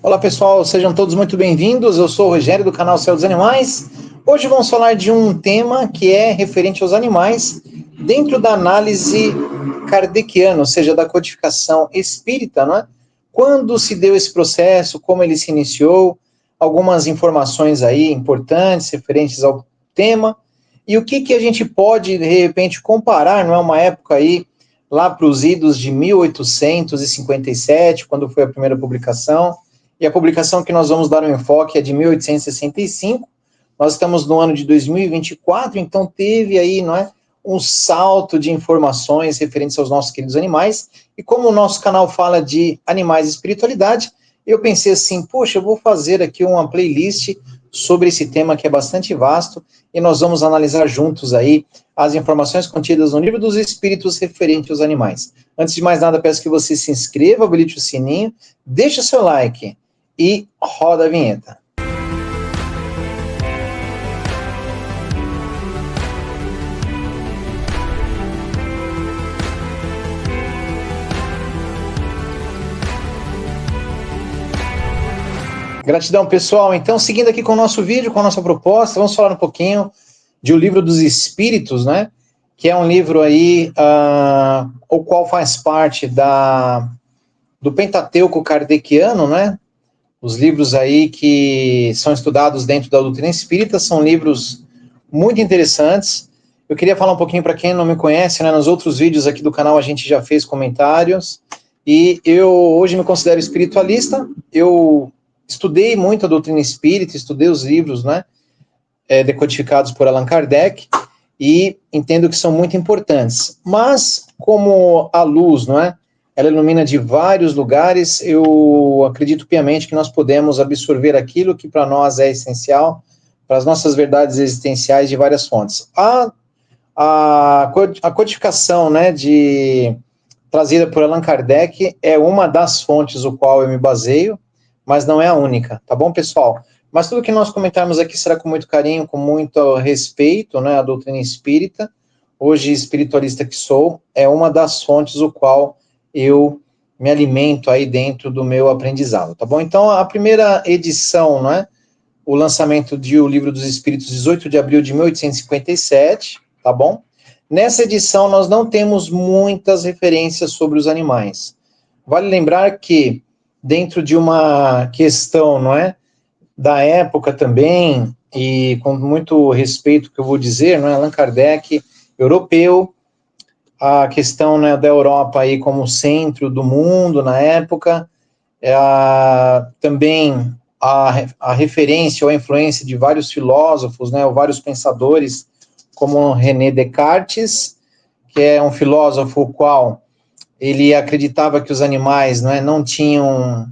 Olá pessoal, sejam todos muito bem-vindos. Eu sou o Rogério do canal Céu dos Animais. Hoje vamos falar de um tema que é referente aos animais dentro da análise kardeciana, ou seja, da codificação espírita, não é? Quando se deu esse processo, como ele se iniciou, algumas informações aí importantes referentes ao tema e o que a gente pode de repente comparar, não é, uma época aí lá para os idos de 1857, quando foi a primeira publicação. E a publicação que nós vamos dar um enfoque é de 1865. Nós estamos no ano de 2024, então teve aí, não é, um salto de informações referentes aos nossos queridos animais. E como o nosso canal fala de animais e espiritualidade, eu pensei assim, poxa, eu vou fazer aqui uma playlist sobre esse tema que é bastante vasto e nós vamos analisar juntos aí as informações contidas no Livro dos Espíritos referente aos animais. Antes de mais nada, peço que você se inscreva, habilite o sininho, deixe o seu like e roda a vinheta. Gratidão, pessoal. Então, seguindo aqui com o nosso vídeo, com a nossa proposta, vamos falar um pouquinho de O Livro dos Espíritos, né? Que é um livro aí, o qual faz parte do Pentateuco kardeciano, né? Os livros aí que são estudados dentro da doutrina espírita são livros muito interessantes. Eu queria falar um pouquinho para quem não me conhece, né? Nos outros vídeos aqui do canal a gente já fez comentários. E eu hoje me considero espiritualista. Eu estudei muito a doutrina espírita, estudei os livros, né? Decodificados por Allan Kardec e entendo que são muito importantes. Mas como a luz, não é? Ela ilumina de vários lugares, eu acredito piamente que nós podemos absorver aquilo que para nós é essencial, para as nossas verdades existenciais de várias fontes. A codificação, né, trazida por Allan Kardec é uma das fontes o qual eu me baseio, mas não é a única, tá bom, pessoal? Mas tudo que nós comentarmos aqui será com muito carinho, com muito respeito, né, à doutrina espírita. Hoje, espiritualista que sou, é uma das fontes o qual eu me alimento aí dentro do meu aprendizado, tá bom? Então, a primeira edição, né, o lançamento de O Livro dos Espíritos, 18 de abril de 1857, tá bom? Nessa edição, nós não temos muitas referências sobre os animais. Vale lembrar que, dentro de uma questão, não é, da época também, e com muito respeito que eu vou dizer, não é, Allan Kardec, europeu, a questão, né, da Europa aí como centro do mundo na época, também a referência ou a influência de vários filósofos, né, ou vários pensadores, como René Descartes, que é um filósofo qual ele acreditava que os animais, não tinham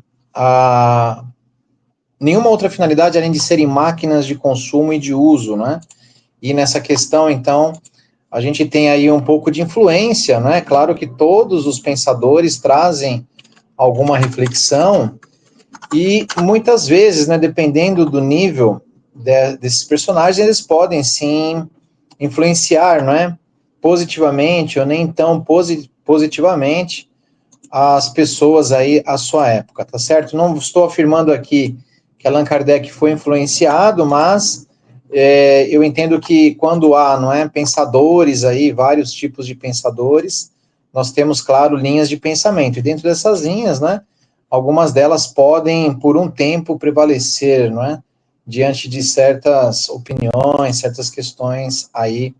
nenhuma outra finalidade além de serem máquinas de consumo e de uso, né? E nessa questão, então, a gente tem aí um pouco de influência, né? Claro que todos os pensadores trazem alguma reflexão e muitas vezes, né, dependendo do nível desses personagens, eles podem sim influenciar, não é? Positivamente ou nem tão positivamente as pessoas aí à sua época, tá certo? Não estou afirmando aqui que Allan Kardec foi influenciado, mas eu entendo que quando há, não é, pensadores aí, vários tipos de pensadores, nós temos, claro, linhas de pensamento, e dentro dessas linhas, né, algumas delas podem, por um tempo, prevalecer, não é, diante de certas opiniões, certas questões aí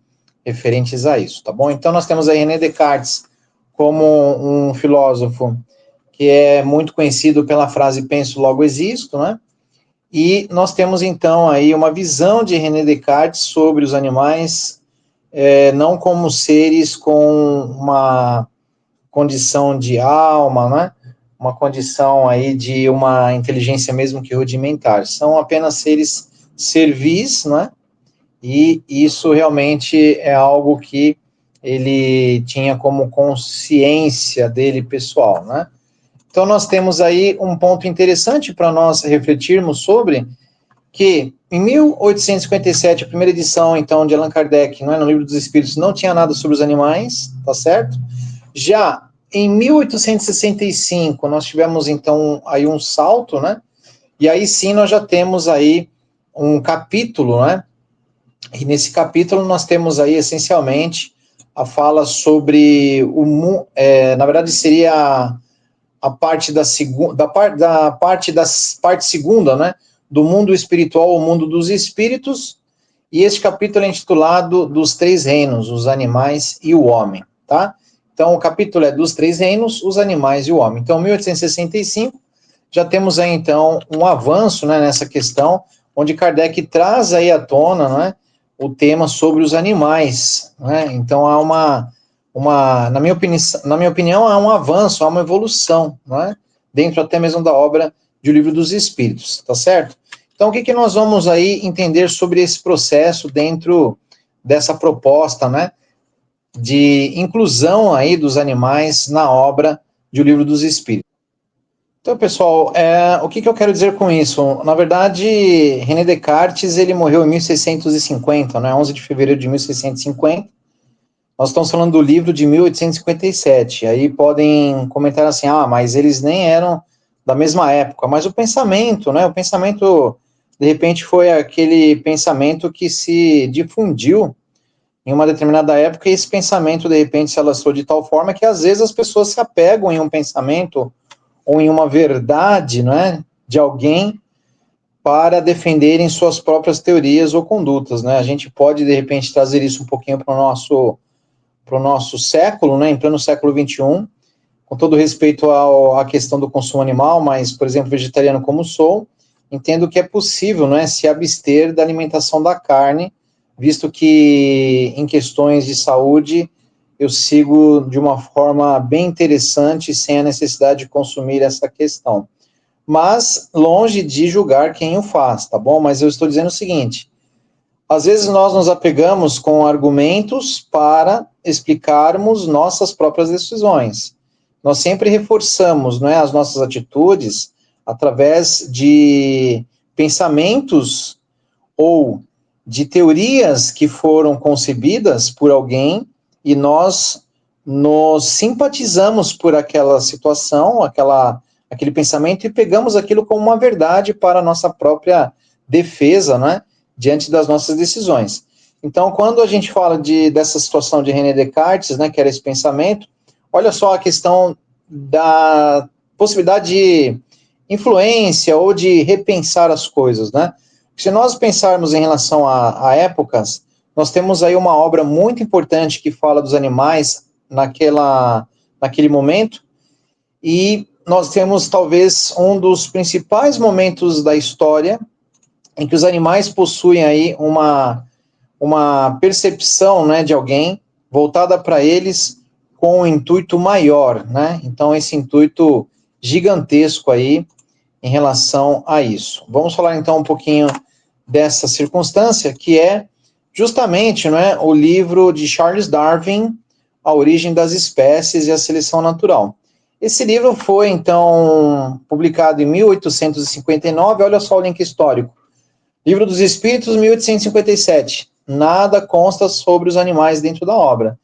referentes a isso, tá bom? Então, nós temos aí René Descartes como um filósofo que é muito conhecido pela frase penso, logo existo, né? E nós temos, então, aí uma visão de René Descartes sobre os animais, não como seres com uma condição de alma, né? Uma condição aí de uma inteligência mesmo que rudimentar. São apenas seres servis, né? E isso realmente é algo que ele tinha como consciência dele pessoal, né? Então, nós temos aí um ponto interessante para nós refletirmos sobre, que em 1857, a primeira edição, então, de Allan Kardec, não é, no Livro dos Espíritos, não tinha nada sobre os animais, tá certo? Já em 1865, nós tivemos, então, aí um salto, né? E aí sim nós já temos aí um capítulo, né? E nesse capítulo nós temos aí essencialmente a fala sobre na verdade seria a parte da segunda, da parte segunda, né? Do mundo espiritual, o mundo dos espíritos. E este capítulo é intitulado Dos Três Reinos, os animais e o homem, tá? Então, o capítulo é dos três reinos, os animais e o homem. Então, 1865, já temos aí, então, um avanço, né, nessa questão, onde Kardec traz aí à tona, né, o tema sobre os animais, né? Então, há na minha opinião, há um avanço, há uma evolução, né, dentro até mesmo da obra de O Livro dos Espíritos, tá certo? Então, o que nós vamos aí entender sobre esse processo dentro dessa proposta, né, de inclusão aí dos animais na obra de O Livro dos Espíritos? Então, pessoal, o que eu quero dizer com isso? Na verdade, René Descartes, ele morreu em 1650, né, 11 de fevereiro de 1650. Nós estamos falando do livro de 1857. Aí podem comentar assim, mas eles nem eram da mesma época. Mas o pensamento, né, o pensamento, de repente, foi aquele pensamento que se difundiu em uma determinada época, e esse pensamento, de repente, se alastrou de tal forma que, às vezes, as pessoas se apegam em um pensamento ou em uma verdade, né, de alguém para defenderem suas próprias teorias ou condutas, né? A gente pode, de repente, trazer isso um pouquinho para o nosso século, né, em pleno século XXI, com todo respeito à questão do consumo animal, mas, por exemplo, vegetariano como sou, entendo que é possível, né, se abster da alimentação da carne, visto que em questões de saúde eu sigo de uma forma bem interessante, sem a necessidade de consumir essa questão. Mas longe de julgar quem o faz, tá bom? Mas eu estou dizendo o seguinte: às vezes nós nos apegamos com argumentos para explicarmos nossas próprias decisões. Nós sempre reforçamos, não é, as nossas atitudes através de pensamentos ou de teorias que foram concebidas por alguém e nós nos simpatizamos por aquela situação, aquele pensamento e pegamos aquilo como uma verdade para a nossa própria defesa, né, diante das nossas decisões. Então, quando a gente fala dessa situação de René Descartes, né, que era esse pensamento, olha só a questão da possibilidade de influência ou de repensar as coisas, né? Se nós pensarmos em relação a épocas, nós temos aí uma obra muito importante que fala dos animais naquele momento, e nós temos talvez um dos principais momentos da história em que os animais possuem aí uma percepção, né, de alguém voltada para eles com um intuito maior, né? Então, esse intuito gigantesco aí em relação a isso. Vamos falar então um pouquinho dessa circunstância, que é justamente, não é, o livro de Charles Darwin, A Origem das Espécies e a Seleção Natural. Esse livro foi, então, publicado em 1859, olha só o link histórico. Livro dos Espíritos, 1857. Nada consta sobre os animais dentro da obra.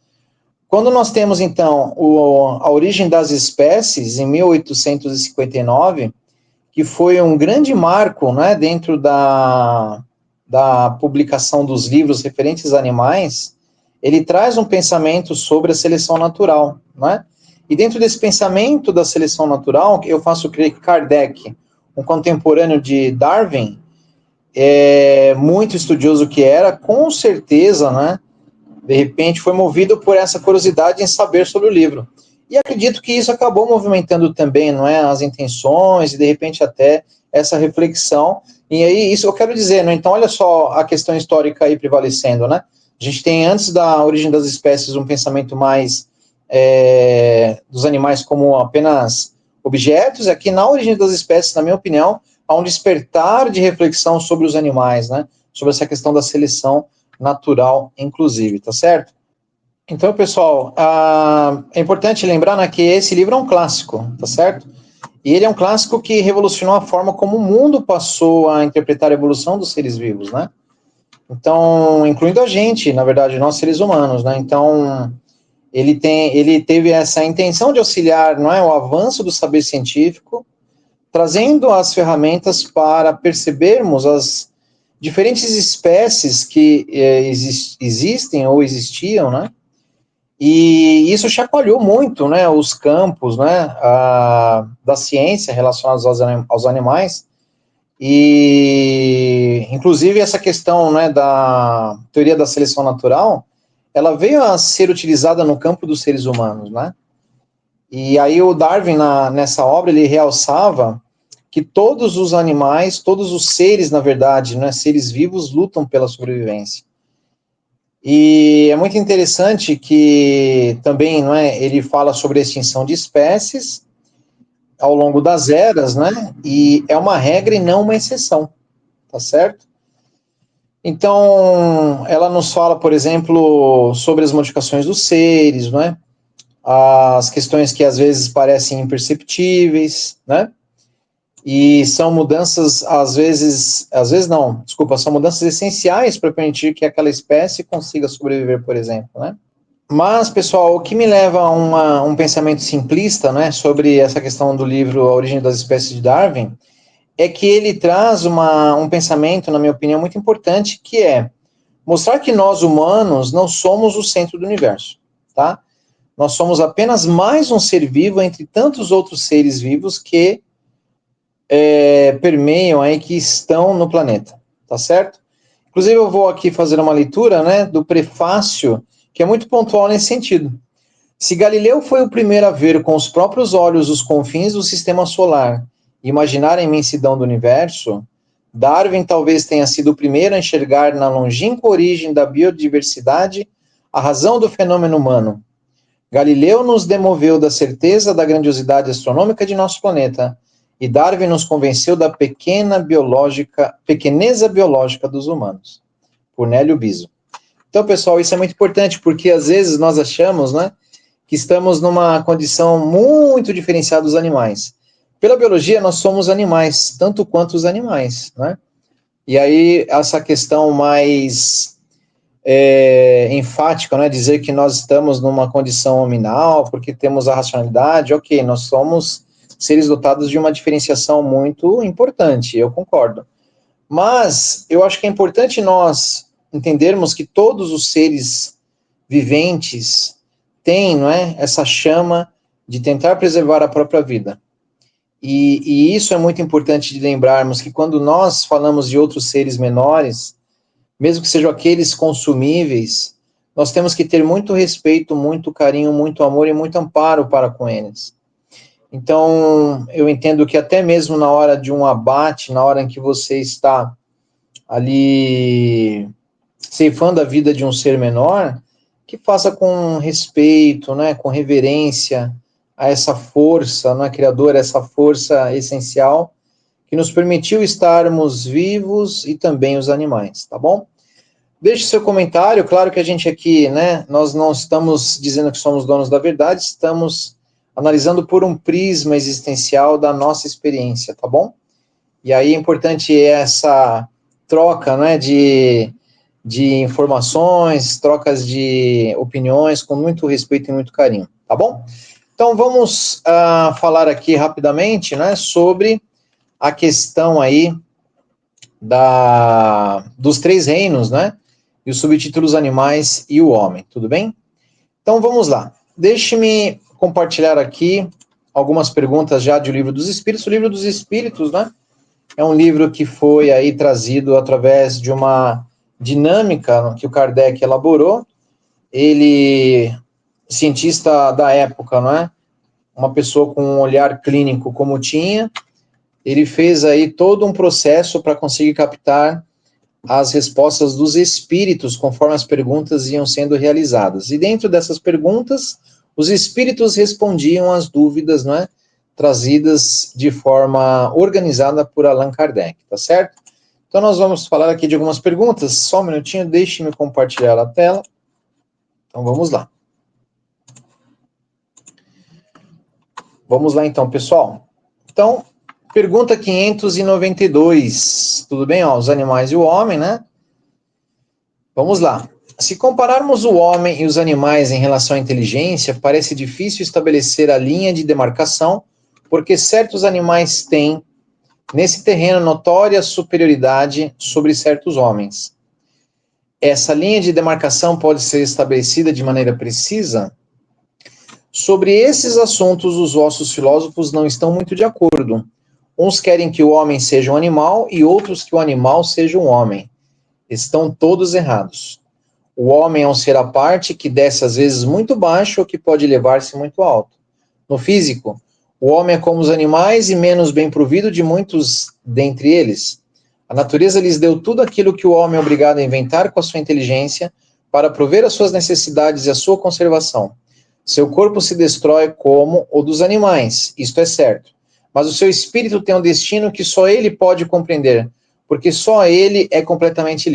Quando nós temos, então, A Origem das Espécies, em 1859, que foi um grande marco, né, dentro da publicação dos livros referentes a animais, ele traz um pensamento sobre a seleção natural, né? E dentro desse pensamento da seleção natural, eu faço crer que Kardec, um contemporâneo de Darwin, muito estudioso que era, com certeza, né, de repente foi movido por essa curiosidade em saber sobre o livro. E acredito que isso acabou movimentando também, não é, as intenções e de repente até essa reflexão. E aí isso eu quero dizer, né? Então olha só a questão histórica aí prevalecendo, né? A gente tem antes da origem das espécies um pensamento mais dos animais como apenas objetos. Aqui na origem das espécies, na minha opinião, há um despertar de reflexão sobre os animais, né? Sobre essa questão da seleção natural, inclusive, tá certo? Então, pessoal, é importante lembrar, né, que esse livro é um clássico, tá certo? E ele é um clássico que revolucionou a forma como o mundo passou a interpretar a evolução dos seres vivos, né? Então, incluindo a gente, na verdade, nós seres humanos, né? Então, ele teve essa intenção de auxiliar, não é, o avanço do saber científico, trazendo as ferramentas para percebermos as diferentes espécies que existem ou existiam, né? E isso chacoalhou muito, né, os campos, né, da ciência relacionados aos animais, e inclusive essa questão, né, da teoria da seleção natural, ela veio a ser utilizada no campo dos seres humanos, né? E aí o Darwin, nessa obra, ele realçava que todos os animais, todos os seres, na verdade, né, seres vivos, lutam pela sobrevivência. E é muito interessante que também, não é, ele fala sobre a extinção de espécies ao longo das eras, né? E é uma regra e não uma exceção, tá certo? Então, ela nos fala, por exemplo, sobre as modificações dos seres, né? As questões que às vezes parecem imperceptíveis, né? E são mudanças, às vezes não, desculpa, são mudanças essenciais para permitir que aquela espécie consiga sobreviver, por exemplo, né? Mas, pessoal, o que me leva a um pensamento simplista, né, sobre essa questão do livro A Origem das Espécies de Darwin, é que ele traz um pensamento, na minha opinião, muito importante, que é mostrar que nós, humanos, não somos o centro do universo, tá? Nós somos apenas mais um ser vivo entre tantos outros seres vivos que permeiam aí, que estão no planeta, tá certo? Inclusive, eu vou aqui fazer uma leitura, né, do prefácio, que é muito pontual nesse sentido. Se Galileu foi o primeiro a ver com os próprios olhos os confins do sistema solar e imaginar a imensidão do universo, Darwin talvez tenha sido o primeiro a enxergar na longínqua origem da biodiversidade a razão do fenômeno humano. Galileu nos demoveu da certeza da grandiosidade astronômica de nosso planeta, e Darwin nos convenceu da pequeneza biológica dos humanos. Por Nélio Biso. Então, pessoal, isso é muito importante, porque às vezes nós achamos, né, que estamos numa condição muito diferenciada dos animais. Pela biologia, nós somos animais, tanto quanto os animais, né? E aí, essa questão mais enfática, né, dizer que nós estamos numa condição hominal, porque temos a racionalidade, ok, nós somos seres dotados de uma diferenciação muito importante, eu concordo. Mas eu acho que é importante nós entendermos que todos os seres viventes têm, não é, essa chama de tentar preservar a própria vida. E isso é muito importante de lembrarmos, que quando nós falamos de outros seres menores, mesmo que sejam aqueles consumíveis, nós temos que ter muito respeito, muito carinho, muito amor e muito amparo para com eles. Então, eu entendo que até mesmo na hora de um abate, na hora em que você está ali ceifando a vida de um ser menor, que faça com respeito, né, com reverência a essa força, né, criadora, essa força essencial que nos permitiu estarmos vivos e também os animais, tá bom? Deixe seu comentário, claro que a gente aqui, né, nós não estamos dizendo que somos donos da verdade, estamos analisando por um prisma existencial da nossa experiência, tá bom? E aí é importante essa troca, né, de informações, trocas de opiniões com muito respeito e muito carinho, tá bom? Então vamos falar aqui rapidamente, né, sobre a questão aí dos três reinos, né, e os subtítulos animais e o homem, tudo bem? Então vamos lá. Deixe-me compartilhar aqui algumas perguntas já do Livro dos Espíritos. O Livro dos Espíritos, né, é um livro que foi aí trazido através de uma dinâmica que o Kardec elaborou. Ele, cientista da época, não é? Uma pessoa com um olhar clínico como tinha, ele fez aí todo um processo para conseguir captar as respostas dos espíritos conforme as perguntas iam sendo realizadas. E dentro dessas perguntas, os espíritos respondiam às dúvidas, não é? Trazidas de forma organizada por Allan Kardec, tá certo? Então nós vamos falar aqui de algumas perguntas. Só um minutinho, deixe-me compartilhar a tela. Então vamos lá. Vamos lá então, pessoal. Então, pergunta 592. Tudo bem? Ó, os animais e o homem, né? Vamos lá. Se compararmos o homem e os animais em relação à inteligência, parece difícil estabelecer a linha de demarcação, porque certos animais têm, nesse terreno, notória superioridade sobre certos homens. Essa linha de demarcação pode ser estabelecida de maneira precisa? Sobre esses assuntos, os vossos filósofos não estão muito de acordo. Uns querem que o homem seja um animal e outros que o animal seja um homem. Estão todos errados. O homem é um ser à parte que desce às vezes muito baixo ou que pode elevar-se muito alto. No físico, o homem é como os animais e menos bem provido de muitos dentre eles. A natureza lhes deu tudo aquilo que o homem é obrigado a inventar com a sua inteligência para prover as suas necessidades e a sua conservação. Seu corpo se destrói como o dos animais, isto é certo. Mas o seu espírito tem um destino que só ele pode compreender, porque só ele é completamente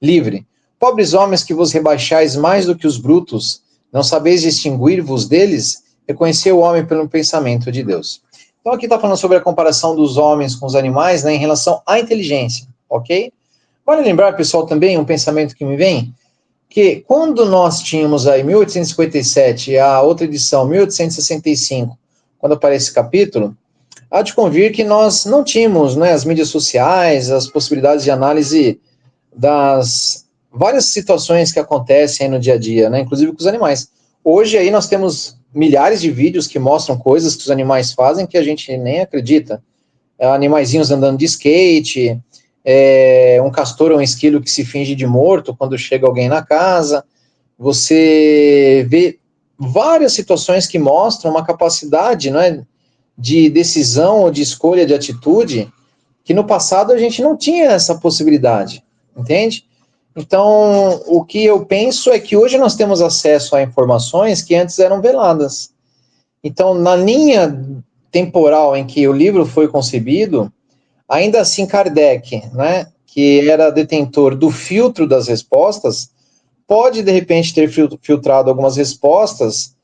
livre. Pobres homens que vos rebaixais mais do que os brutos, não sabeis distinguir-vos deles? Reconhecer o homem pelo pensamento de Deus. Então aqui está falando sobre a comparação dos homens com os animais, né, em relação à inteligência, ok? Vale lembrar, pessoal, também um pensamento que me vem, que quando nós tínhamos aí 1857 e a outra edição 1865, quando aparece esse capítulo, há de convir que nós não tínhamos, né, as mídias sociais, as possibilidades de análise das várias situações que acontecem aí no dia a dia, né, inclusive com os animais. Hoje aí nós temos milhares de vídeos que mostram coisas que os animais fazem que a gente nem acredita. Animaizinhos andando de skate, um castor ou um esquilo que se finge de morto quando chega alguém na casa. Você vê várias situações que mostram uma capacidade, não é, de decisão ou de escolha de atitude que no passado a gente não tinha essa possibilidade, entende? Então, o que eu penso é que hoje nós temos acesso a informações que antes eram veladas. Então, na linha temporal em que o livro foi concebido, ainda assim Kardec, né, que era detentor do filtro das respostas, pode, de repente, ter filtrado algumas respostas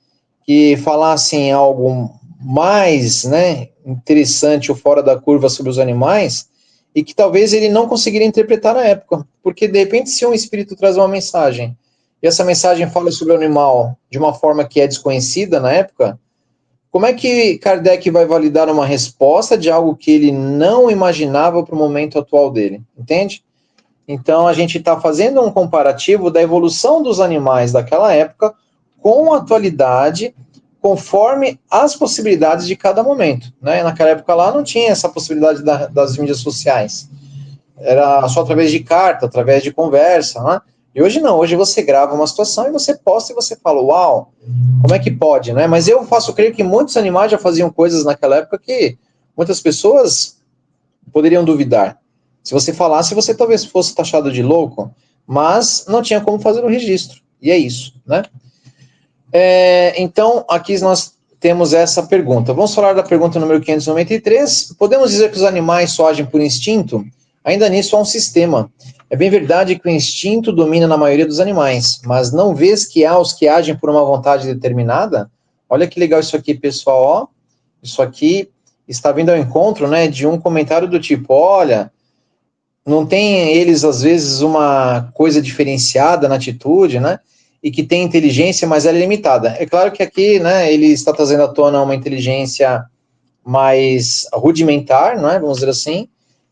que falassem algo mais, né, interessante ou fora da curva sobre os animais, e que talvez ele não conseguiria interpretar na época, porque de repente se um espírito traz uma mensagem, e essa mensagem fala sobre o animal de uma forma que é desconhecida na época, como é que Kardec vai validar uma resposta de algo que ele não imaginava para o momento atual dele, entende? Então a gente está fazendo um comparativo da evolução dos animais daquela época com a atualidade, conforme as possibilidades de cada momento, né? Naquela época lá não tinha essa possibilidade das mídias sociais, era só através de carta, através de conversa, né? E hoje não, hoje você grava uma situação e você posta e você fala, uau, como é que pode, né? Mas eu faço crer que muitos animais já faziam coisas naquela época que muitas pessoas poderiam duvidar. Se você falasse, você talvez fosse taxado de louco, mas não tinha como fazer o registro, e é isso, né? Então, aqui nós temos essa pergunta. Vamos falar da pergunta número 593. Podemos dizer que os animais só agem por instinto? Ainda nisso há um sistema. É bem verdade que o instinto domina na maioria dos animais, mas não vês que há os que agem por uma vontade determinada? Olha que legal isso aqui, pessoal. Ó, isso aqui está vindo ao encontro, né, de um comentário do tipo, olha, não tem eles, às vezes, uma coisa diferenciada na atitude, né, e que tem inteligência, mas ela é limitada. É claro que aqui, né, ele está trazendo à tona uma inteligência mais rudimentar, né, vamos dizer assim,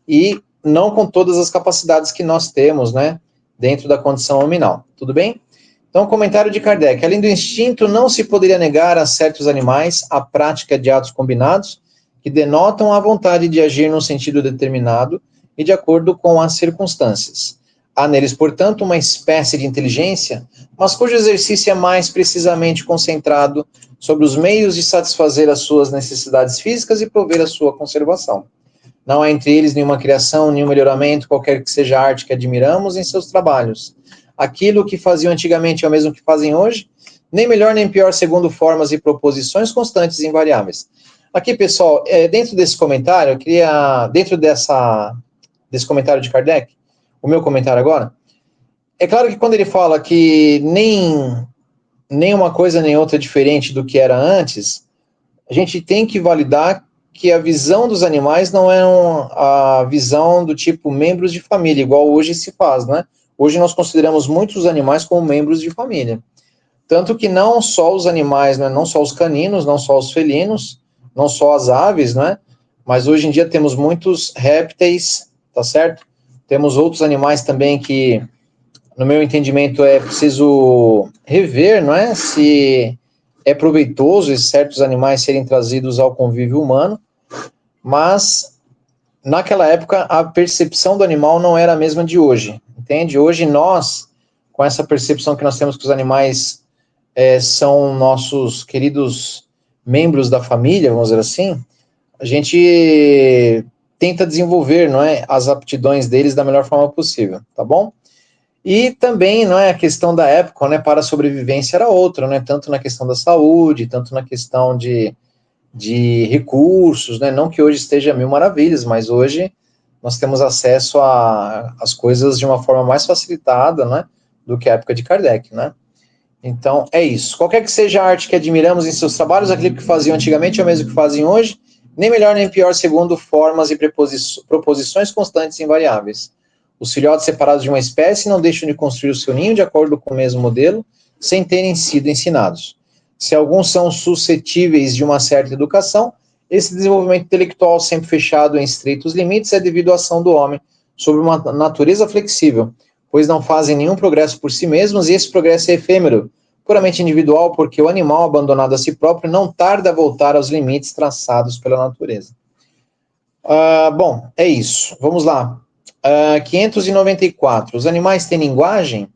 e não com todas as capacidades que nós temos, né, dentro da condição nominal. Tudo bem? Então, comentário de Kardec. Além do instinto, não se poderia negar a certos animais a prática de atos combinados que denotam a vontade de agir num sentido determinado e de acordo com as circunstâncias. Há neles, portanto, uma espécie de inteligência, mas cujo exercício é mais precisamente concentrado sobre os meios de satisfazer as suas necessidades físicas e prover a sua conservação. Não há entre eles nenhuma criação, nenhum melhoramento, qualquer que seja a arte que admiramos em seus trabalhos. Aquilo que faziam antigamente é o mesmo que fazem hoje, nem melhor nem pior, segundo formas e proposições constantes e invariáveis. Aqui, pessoal, dentro desse comentário, eu queria, dentro desse comentário de Kardec, o meu comentário agora, é claro que quando ele fala que nem uma coisa nem outra é diferente do que era antes, a gente tem que validar que a visão dos animais não é a visão do tipo membros de família, igual hoje se faz, né? Hoje nós consideramos muitos animais como membros de família. Tanto que não só os animais, né, não só os caninos, não só os felinos, não só as aves, né? Mas hoje em dia temos muitos répteis, tá certo? Temos outros animais também que, no meu entendimento, é preciso rever, não é? Se é proveitoso esses certos animais serem trazidos ao convívio humano, mas naquela época a percepção do animal não era a mesma de hoje, entende? Hoje nós, com essa percepção que nós temos que os animais são nossos queridos membros da família, vamos dizer assim, a gente tenta desenvolver, não é, as aptidões deles da melhor forma possível, tá bom? E também, não é, a questão da época, né, para a sobrevivência era outra, né, tanto na questão da saúde, tanto na questão de recursos, né, não que hoje esteja mil maravilhas, mas hoje nós temos acesso às coisas de uma forma mais facilitada, né, do que a época de Kardec, né. Então, é isso. Qualquer que seja a arte que admiramos em seus trabalhos, aquilo que faziam antigamente é o mesmo que fazem hoje, nem melhor nem pior, segundo formas e proposições constantes e invariáveis. Os filhotes separados de uma espécie não deixam de construir o seu ninho de acordo com o mesmo modelo, sem terem sido ensinados. Se alguns são suscetíveis de uma certa educação, esse desenvolvimento intelectual sempre fechado em estreitos limites é devido à ação do homem sobre uma natureza flexível, pois não fazem nenhum progresso por si mesmos, e esse progresso é efêmero, puramente individual, porque o animal abandonado a si próprio não tarda a voltar aos limites traçados pela natureza. Bom, é isso. Vamos lá. 594. Os animais têm linguagem?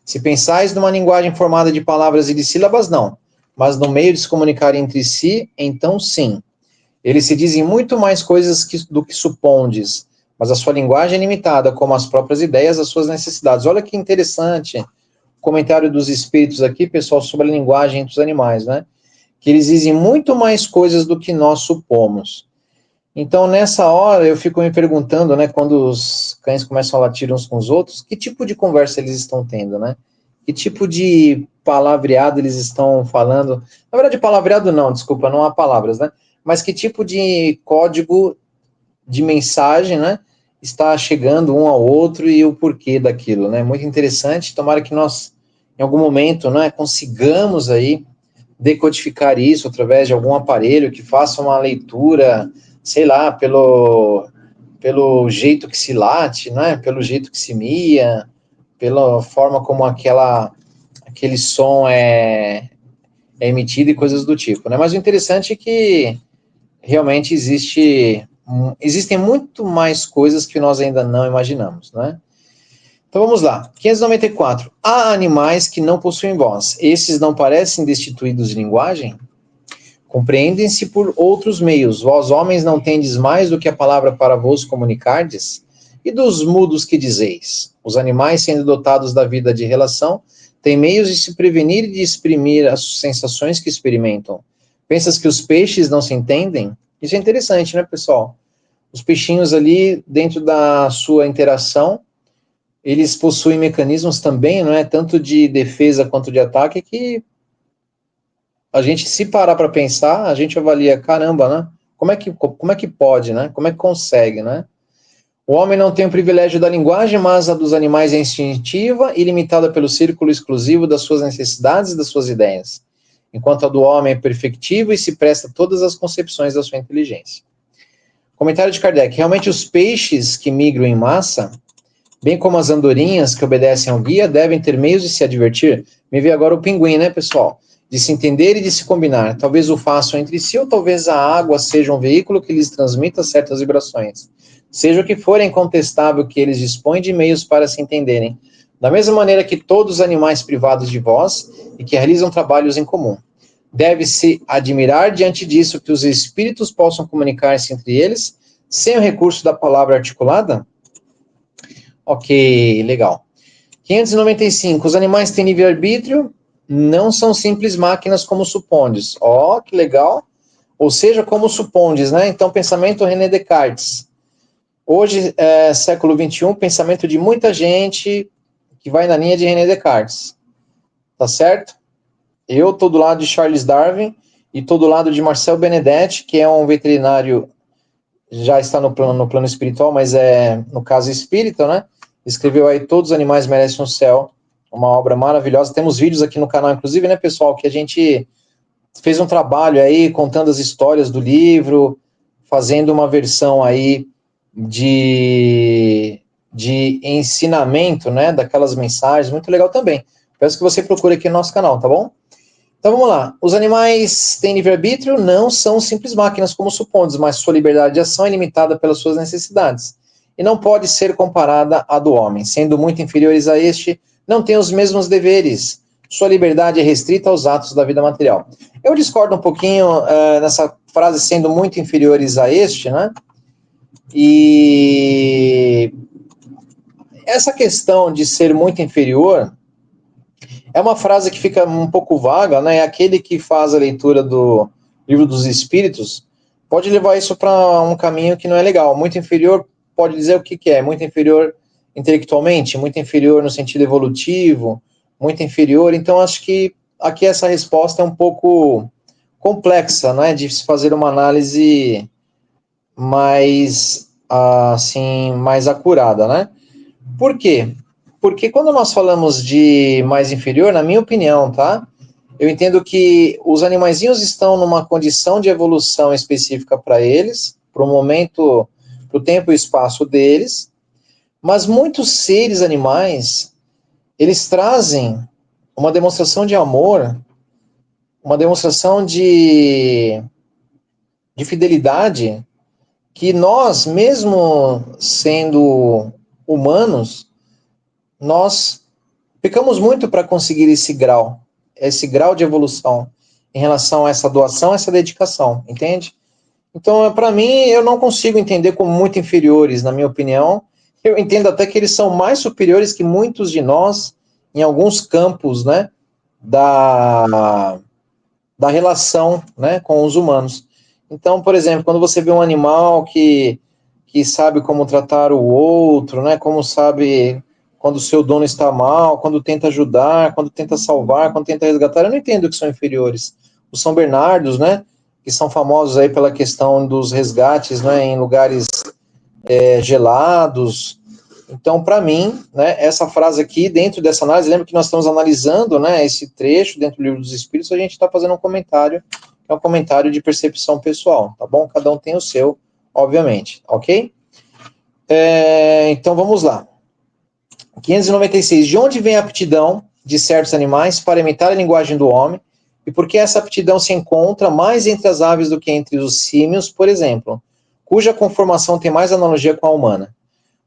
Se pensais numa linguagem formada de palavras e de sílabas, não. Mas no meio de se comunicar entre si, então sim. Eles se dizem muito mais coisas do que supondes, mas a sua linguagem é limitada, como as próprias ideias, as suas necessidades. Olha que interessante o comentário dos espíritos aqui, pessoal, sobre a linguagem entre os animais, né? Que eles dizem muito mais coisas do que nós supomos. Então, nessa hora, eu fico me perguntando, né, quando os cães começam a latir uns com os outros, que tipo de conversa eles estão tendo, né? Que tipo de palavreado eles estão falando? Na verdade, palavreado não, desculpa, não há palavras, né? Mas que tipo de código de mensagem, né, está chegando um ao outro e o porquê daquilo, né? Muito interessante. Tomara que nós, em algum momento, né, consigamos aí decodificar isso através de algum aparelho que faça uma leitura, sei lá, pelo jeito que se late, né? Pelo jeito que se mia, pela forma como aquele som é emitido e coisas do tipo, né? Mas o interessante é que realmente existem muito mais coisas que nós ainda não imaginamos, né? Então vamos lá. 594. Há animais que não possuem voz. Esses não parecem destituídos de linguagem? Compreendem-se por outros meios. Vós, homens, não tendes mais do que a palavra para vos comunicardes? E dos mudos que dizeis? Os animais, sendo dotados da vida de relação, têm meios de se prevenir e de exprimir as sensações que experimentam. Pensas que os peixes não se entendem? Isso é interessante, né, pessoal? Os peixinhos ali, dentro da sua interação, eles possuem mecanismos também, não é, tanto de defesa quanto de ataque, que a gente, se parar para pensar, a gente avalia, caramba, né? Como é que pode, né? Como é que consegue, né? O homem não tem o privilégio da linguagem, mas a dos animais é instintiva e limitada pelo círculo exclusivo das suas necessidades e das suas ideias, enquanto a do homem é perfectível e se presta a todas as concepções da sua inteligência. Comentário de Kardec. Realmente os peixes que migram em massa, bem como as andorinhas que obedecem ao guia, devem ter meios de se advertir. Me vê agora o pinguim, né, pessoal? De se entender e de se combinar. Talvez o façam entre si, ou talvez a água seja um veículo que lhes transmita certas vibrações. Seja o que for, é incontestável que eles dispõem de meios para se entenderem. Da mesma maneira que todos os animais privados de voz e que realizam trabalhos em comum. Deve-se admirar diante disso que os espíritos possam comunicar-se entre eles sem o recurso da palavra articulada? Ok, legal. 595. Os animais têm livre-arbítrio? Não são simples máquinas como supondes. Ó, que legal. Ou seja, como supondes, né? Então, pensamento René Descartes. Hoje, século XXI, pensamento de muita gente que vai na linha de René Descartes. Tá certo? Eu estou do lado de Charles Darwin e estou do lado de Marcel Benedetti, que é um veterinário, já está no plano espiritual, mas é, no caso, espírita, né? Escreveu aí Todos os Animais Merecem um Céu, uma obra maravilhosa. Temos vídeos aqui no canal, inclusive, né, pessoal, que a gente fez um trabalho aí contando as histórias do livro, fazendo uma versão aí de ensinamento, né, daquelas mensagens, muito legal também. Peço que você procure aqui no nosso canal, tá bom? Então vamos lá. Os animais têm livre-arbítrio? Não são simples máquinas como supondes, mas sua liberdade de ação é limitada pelas suas necessidades e não pode ser comparada à do homem. Sendo muito inferiores a este, não têm os mesmos deveres. Sua liberdade é restrita aos atos da vida material. Eu discordo um pouquinho nessa frase sendo muito inferiores a este, né? E essa questão de ser muito inferior é uma frase que fica um pouco vaga, né? Aquele que faz a leitura do Livro dos Espíritos pode levar isso para um caminho que não é legal. Muito inferior pode dizer o que é. Muito inferior intelectualmente, muito inferior no sentido evolutivo, muito inferior. Então, acho que aqui essa resposta é um pouco complexa, né? De se fazer uma análise mais, assim, mais acurada, né? Por quê? Porque quando nós falamos de mais inferior, na minha opinião, tá? Eu entendo que os animaizinhos estão numa condição de evolução específica para eles, para o momento, para o tempo e espaço deles, mas muitos seres animais, eles trazem uma demonstração de amor, uma demonstração de fidelidade, que nós, mesmo sendo humanos, nós ficamos muito para conseguir esse grau de evolução em relação a essa doação, essa dedicação, entende? Então, para mim, eu não consigo entender como muito inferiores, na minha opinião. Eu entendo até que eles são mais superiores que muitos de nós em alguns campos, né, da, da relação, né, com os humanos. Então, por exemplo, quando você vê um animal que sabe como tratar o outro, né, como sabe quando o seu dono está mal, quando tenta ajudar, quando tenta salvar, quando tenta resgatar, eu não entendo que são inferiores. Os São Bernardos, né, que são famosos aí pela questão dos resgates, né, em lugares gelados. Então, para mim, né, essa frase aqui, dentro dessa análise, lembra que nós estamos analisando, né, esse trecho dentro do Livro dos Espíritos, a gente está fazendo um comentário, que é um comentário de percepção pessoal, tá bom? Cada um tem o seu, obviamente, ok? Então, vamos lá. 596. De onde vem a aptidão de certos animais para imitar a linguagem do homem e por que essa aptidão se encontra mais entre as aves do que entre os símios, por exemplo, cuja conformação tem mais analogia com a humana?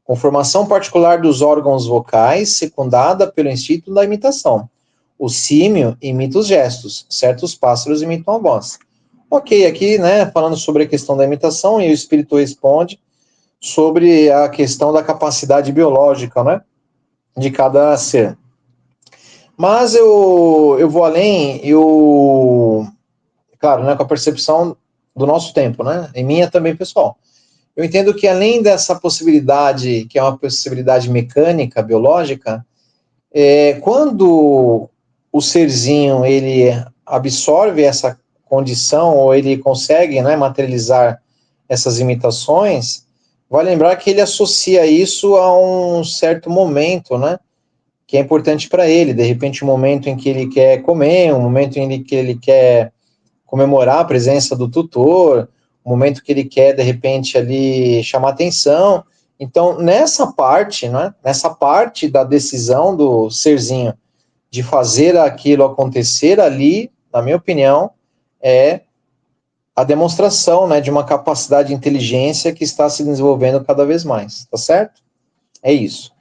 Conformação particular dos órgãos vocais, secundada pelo instinto da imitação. O símio imita os gestos, certos pássaros imitam a voz. Ok, aqui, né, falando sobre a questão da imitação, e o espírito responde sobre a questão da capacidade biológica, né, de cada ser. Mas eu vou além, claro, né, com a percepção do nosso tempo, né, e minha também pessoal. Eu entendo que além dessa possibilidade, que é uma possibilidade mecânica, biológica, quando o serzinho ele absorve essa condição ou ele consegue, né, materializar essas imitações, vai lembrar que ele associa isso a um certo momento, né, que é importante para ele. De repente, um momento em que ele quer comer, um momento em que ele quer comemorar a presença do tutor, um momento que ele quer, de repente, ali chamar atenção. Então, nessa parte, né, nessa parte da decisão do serzinho de fazer aquilo acontecer ali, na minha opinião, é a demonstração, né, de uma capacidade de inteligência que está se desenvolvendo cada vez mais, tá certo? É isso.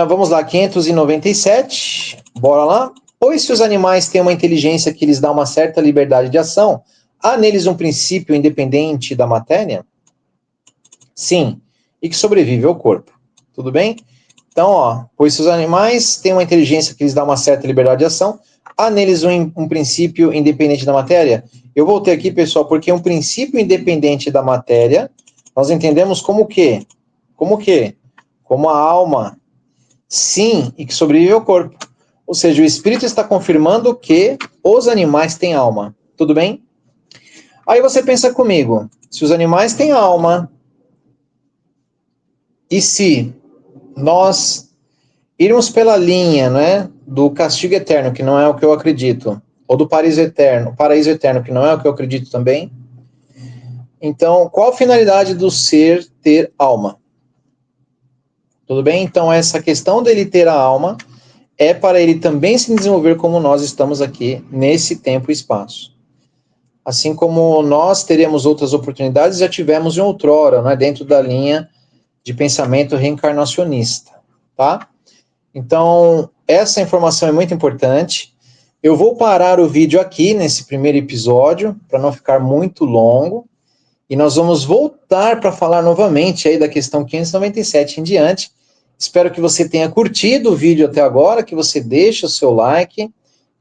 Vamos lá, 597, bora lá. Pois se os animais têm uma inteligência que lhes dá uma certa liberdade de ação, há neles um princípio independente da matéria? Sim, e que sobrevive ao corpo. Tudo bem? Então, ó, pois se os animais têm uma inteligência que lhes dá uma certa liberdade de ação, há neles um princípio independente da matéria? Eu voltei aqui, pessoal, porque um princípio independente da matéria, nós entendemos como o quê? Como o quê? Como a alma. Sim, e que sobrevive ao corpo. Ou seja, o espírito está confirmando que os animais têm alma. Tudo bem? Aí você pensa comigo, se os animais têm alma, e se nós irmos pela linha, né, do castigo eterno, que não é o que eu acredito, ou do paraíso eterno, que não é o que eu acredito também. Então, qual a finalidade do ser ter alma? Tudo bem? Então, essa questão dele ter a alma é para ele também se desenvolver como nós estamos aqui, nesse tempo e espaço. Assim como nós teremos outras oportunidades, já tivemos em outrora, né, dentro da linha de pensamento reencarnacionista, tá? Então, essa informação é muito importante. Eu vou parar o vídeo aqui, nesse primeiro episódio, para não ficar muito longo, e nós vamos voltar para falar novamente aí da questão 597 em diante. Espero que você tenha curtido o vídeo até agora, que você deixe o seu like, que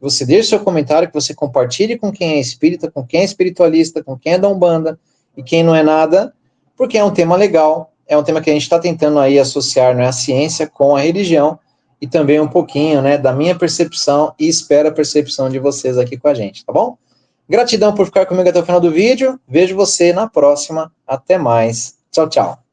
você deixe o seu comentário, que você compartilhe com quem é espírita, com quem é espiritualista, com quem é da Umbanda e quem não é nada, porque é um tema legal, é um tema que a gente está tentando aí associar, né, a ciência com a religião e também um pouquinho, né, da minha percepção e espero a percepção de vocês aqui com a gente, tá bom? Gratidão por ficar comigo até o final do vídeo. Vejo você na próxima. Até mais. Tchau, tchau.